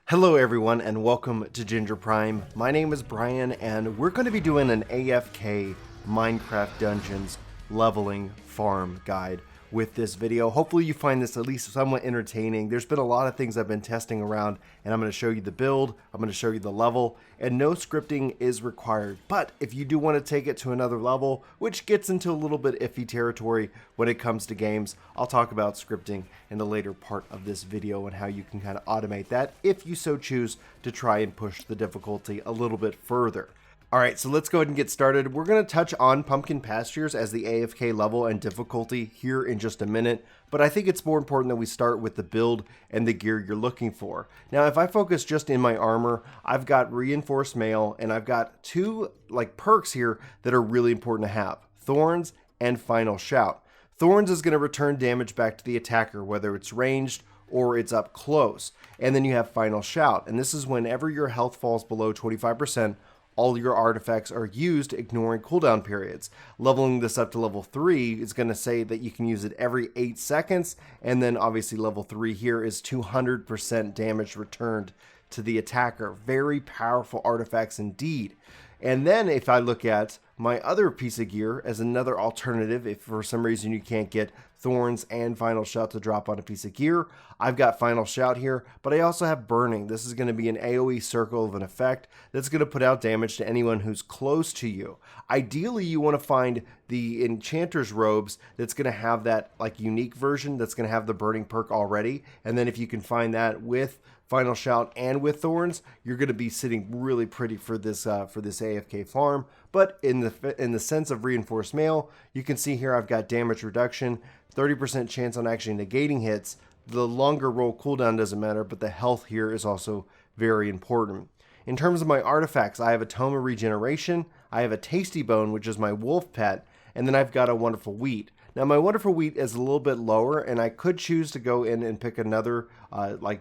Hello everyone and welcome to Ginger Prime. My name is Brian and we're going to be doing an AFK Minecraft Dungeons leveling farm guide with this video. Hopefully you find this at least somewhat entertaining. There's been a lot of things I've been testing around and I'm going to show you the build, I'm going to show you the level, and no scripting is required. But if you do want to take it to another level, which gets into a little bit iffy territory when it comes to games, I'll talk about scripting in the later part of this video and how you can kind of automate that if you so choose to try and push the difficulty a little bit further. Alright, so let's go ahead and get started. We're going to touch on Pumpkin Pastures as the AFK level and difficulty here in just a minute, but I think it's more important that we start with the build and the gear you're looking for. Now, if I focus just in my armor, I've got Reinforced Mail, and I've got two perks here that are really important to have. Thorns and Final Shout. Thorns is going to return damage back to the attacker, whether it's ranged or it's up close. And then you have Final Shout, and this is whenever your health falls below 25%, all your artifacts are used, ignoring cooldown periods. Leveling this up to level 3 is going to say that you can use it every 8 seconds, and then obviously level 3 here is 200% damage returned to the attacker. Very powerful artifacts indeed. And then if I look at my other piece of gear as another alternative, if for some reason you can't get Thorns and Final Shout to drop on a piece of gear, I've got Final Shout here, but I also have Burning. This is going to be an AoE circle of an effect that's going to put out damage to anyone who's close to you. Ideally, you want to find the Enchanter's Robes that's going to have that unique version that's going to have the Burning perk already, and then if you can find that with Final Shout and with Thorns, you're going to be sitting really pretty for this AFK farm. But in the sense of Reinforced Mail, you can see here I've got damage reduction, 30% chance on actually negating hits. The longer roll cooldown doesn't matter, but the health here is also very important. In terms of my artifacts, I have a Tome of Regeneration, I have a Tasty Bone, which is my wolf pet, and then I've got a Wonderful Wheat. Now my Wonderful Wheat is a little bit lower, and I could choose to go in and pick another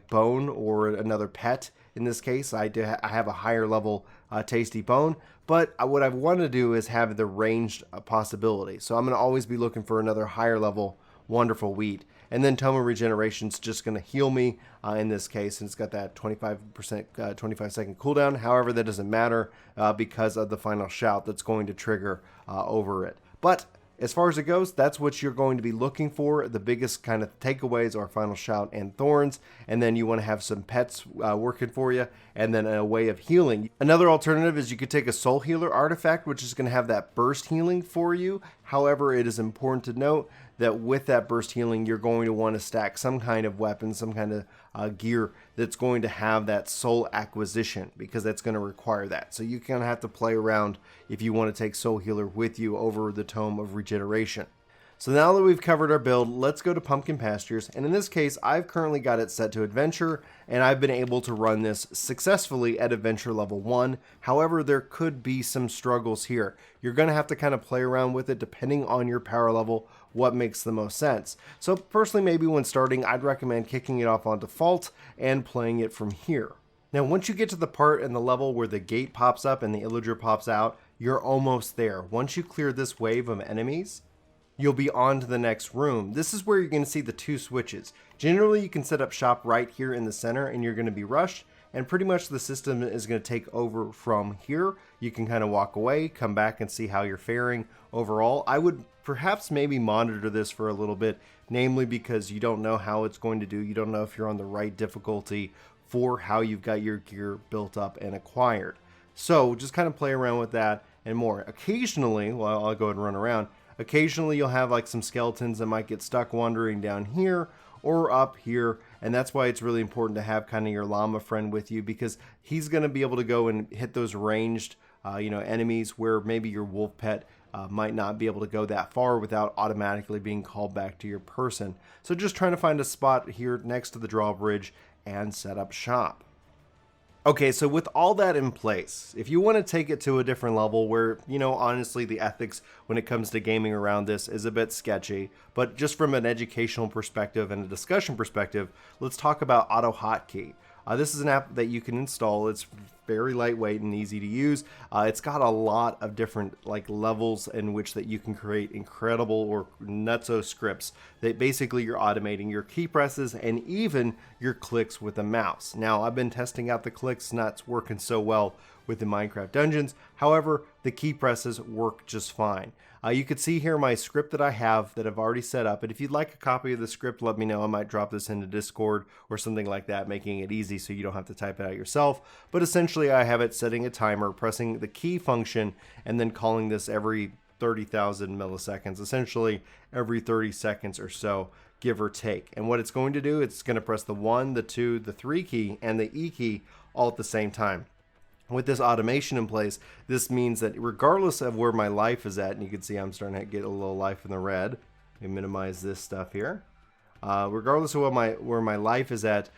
bone or another pet. In this case, I have a higher level Tasty Bone, but what I want to do is have the ranged possibility. So I'm going to always be looking for another higher level Wonderful Wheat. And then Tome of Regeneration is just going to heal me in this case, and it's got that 25%, 25 second cooldown. However, that doesn't matter because of the Final Shout that's going to trigger over it. But as far as it goes, that's what you're going to be looking for. The biggest kind of takeaways are Final Shout and Thorns, and then you want to have some pets working for you, and then a way of healing. Another alternative is you could take a Soul Healer artifact, which is going to have that burst healing for you. However, it is important to note that with that burst healing, you're going to want to stack some kind of weapon, some kind of gear that's going to have that soul acquisition, because that's going to require that. So you kind of have to play around if you want to take Soul Healer with you over the Tome of Regeneration. So now that we've covered our build, let's go to Pumpkin Pastures, and in this case, I've currently got it set to Adventure, and I've been able to run this successfully at Adventure level 1. However, there could be some struggles here. You're going to have to kind of play around with it depending on your power level, what makes the most sense. So personally, maybe when starting, I'd recommend kicking it off on default and playing it from here. Now, once you get to the part in the level where the gate pops up and the illager pops out, you're almost there. Once you clear this wave of enemies, you'll be on to the next room. This is where you're going to see the two switches. Generally, you can set up shop right here in the center and you're going to be rushed, and pretty much the system is going to take over from here. You can kind of walk away, come back and see how you're faring overall. I would perhaps maybe monitor this for a little bit, namely because you don't know how it's going to do. You don't know if you're on the right difficulty for how you've got your gear built up and acquired. So just kind of play around with that and more. Occasionally, well, I'll go ahead and run around. Occasionally you'll have some skeletons that might get stuck wandering down here or up here, and that's why it's really important to have kind of your llama friend with you, because he's going to be able to go and hit those ranged enemies where maybe your wolf pet might not be able to go that far without automatically being called back to your person. So just trying to find a spot here next to the drawbridge and set up shop. Okay, so with all that in place, if you want to take it to a different level where, honestly, the ethics when it comes to gaming around this is a bit sketchy, but just from an educational perspective and a discussion perspective, let's talk about auto hotkey. This is an app that you can install. It's very lightweight and easy to use. It's got a lot of different like levels in which that you can create incredible or nutso scripts that basically you're automating your key presses and even your clicks with a mouse. Now, I've been testing out the clicks, not working so well with the Minecraft Dungeons. However, the key presses work just fine. You can see here my script that I have that I've already set up. And if you'd like a copy of the script, let me know. I might drop this into Discord or something like that, making it easy so you don't have to type it out yourself. But essentially, I have it setting a timer, pressing the key function, and then calling this every 30,000 milliseconds, essentially every 30 seconds or so, give or take. And what it's going to do, it's going to press the 1, the 2, the 3 key, and the E key all at the same time. With this automation in place, this means that regardless of where my life is at, and you can see I'm starting to get a little life in the red. Let me minimize this stuff here. Regardless of where my life is at,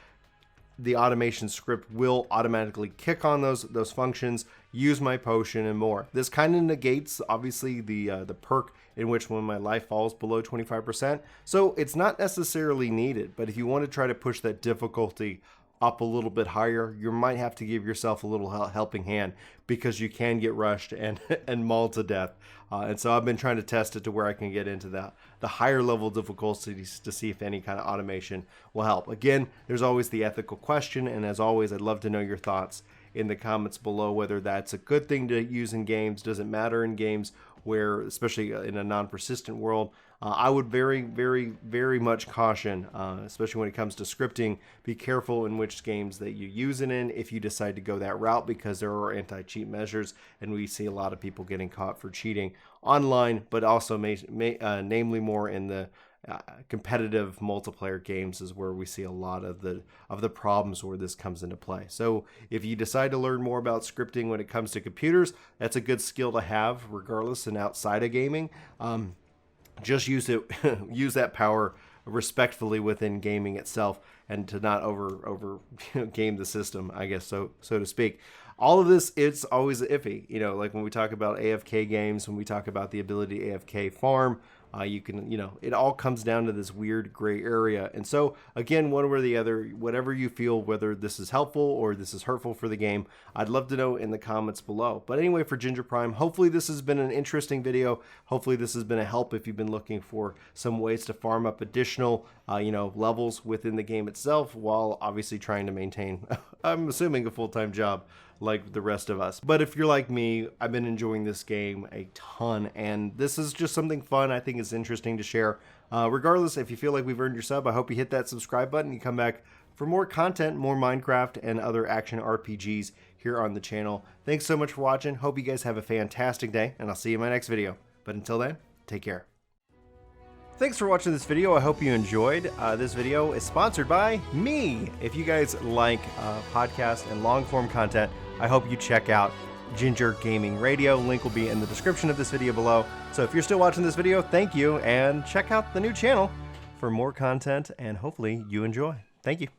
the automation script will automatically kick on those functions, use my potion, and more. This kind of negates, obviously, the perk in which when my life falls below 25%. So it's not necessarily needed, but if you want to try to push that difficulty up a little bit higher, you might have to give yourself a little helping hand because you can get rushed and mauled to death. And so I've been trying to test it to where I can get into the higher level difficulties to see if any kind of automation will help. Again, there's always the ethical question, and as always, I'd love to know your thoughts in the comments below, whether that's a good thing to use in games. Does it matter in games where, especially in a non-persistent world? I would very, very, very much caution, especially when it comes to scripting, be careful in which games that you use it in if you decide to go that route, because there are anti-cheat measures, and we see a lot of people getting caught for cheating online, but also namely more in the competitive multiplayer games is where we see a lot of the problems where this comes into play. So if you decide to learn more about scripting when it comes to computers, that's a good skill to have regardless and outside of gaming. Just use it, use that power respectfully within gaming itself, and to not over game the system, I guess, so to speak. All of this, it's always iffy, like when we talk about AFK games, when we talk about the ability to AFK farm, you can, it all comes down to this weird gray area. And so again, one or the other, whatever you feel, whether this is helpful or this is hurtful for the game, I'd love to know in the comments below. But anyway, for Ginger Prime, hopefully this has been an interesting video. Hopefully this has been a help if you've been looking for some ways to farm up additional, levels within the game itself, while obviously trying to maintain, I'm assuming, a full-time job like the rest of us. But if you're like me, I've been enjoying this game a ton, and this is just something fun. I think it's interesting to share. Regardless, if you feel like we've earned your sub, I hope you hit that subscribe button. You come back for more content, more Minecraft and other action RPGs here on the channel. Thanks so much for watching. Hope you guys have a fantastic day, and I'll see you in my next video. But until then, take care. Thanks for watching this video. I hope you enjoyed. This video is sponsored by me. If you guys like podcast and long form content, I hope you check out Ginger Gaming Radio. Link will be in the description of this video below. So if you're still watching this video, thank you, and check out the new channel for more content, and hopefully you enjoy. Thank you.